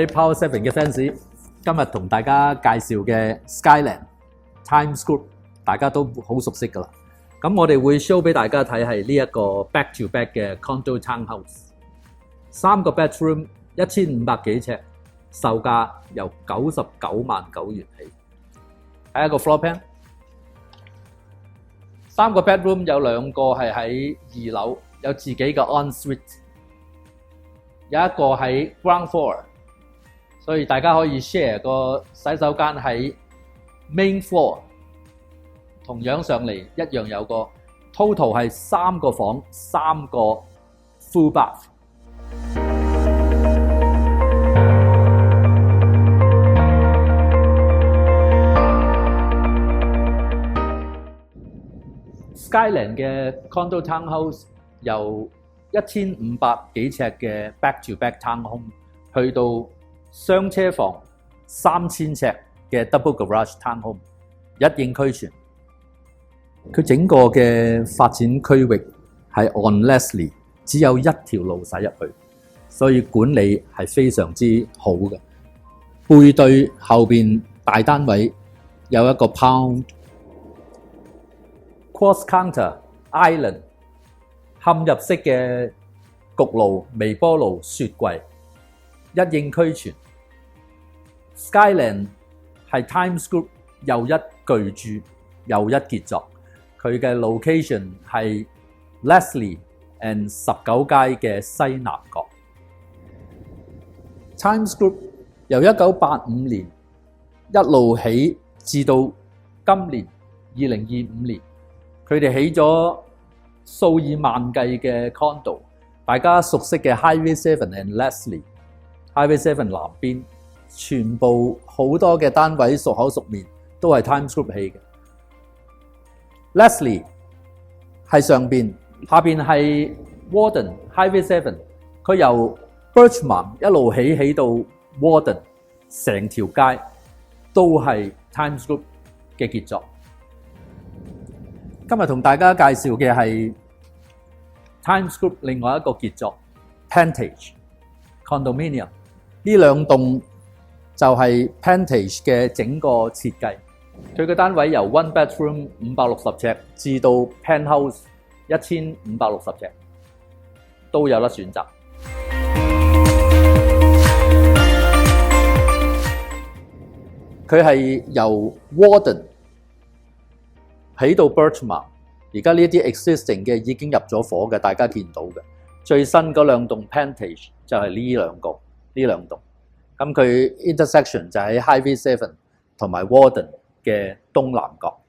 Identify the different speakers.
Speaker 1: 位 Power 7嘅 fans，今日同大家介紹嘅 Skyland Times Group， 大家都好熟悉㗎啦。咁我哋會 show 俾大家睇係呢一個 back to back 嘅 condo townhouse， 3個 bedroom 1500幾尺，售價由99萬9元起。睇一個 floor plan， 3個 bedroom 有2個係喺2樓，有自己嘅 ensuite， 有一個喺 ground floor， 所以大家可以 share 個洗手間喺 main floor。同樣上嚟一樣有個 total 係3個房3個 full bath。Skyland 嘅 condo townhouse 由1500幾尺嘅 back to back townhome 去到雙車房3000尺嘅 double garage townhome， 一應俱全。佢整個嘅發展區域係 on Leslie， 只有一條路駛入去，所以管理係非常之好嘅。背對後邊大單位有一個 pound cross counter island 嵌入式嘅焗爐、微波爐、雪櫃，一應俱全。Skyland 係 Times Group 又一巨著又一傑作。佢嘅 location 係 Leslie and 19街嘅西南角。Times Group 由1985年一路起至到今年2025年，佢哋起咗數以萬計嘅 condo。大家熟悉嘅 Highway 7 and Leslie，Highway 7南邊全部好多嘅單位熟口熟面，都係 Times Group 起嘅。Leslie 係上邊，下邊係 Warden Highway 7， 佢由 Birchmount 一路起到 Warden， 成條街都係 Times Group 嘅傑作。今日同大家介紹嘅係 Times Group 另外一個傑作 Pantage Condominium， 呢兩棟就係 Pantage 嘅整個設計。佢嘅單位由 one bedroom 560尺至到 penthouse 1560尺，都有得選擇。佢係由 Warden 起到 Birchmount， 而家呢啲 existing 嘅已經入咗伙嘅，大家見到嘅。最新嗰兩棟 Pantage 就係呢兩棟。咁佢 intersection 就喺 Highway 7同埋 Warden嘅東南角。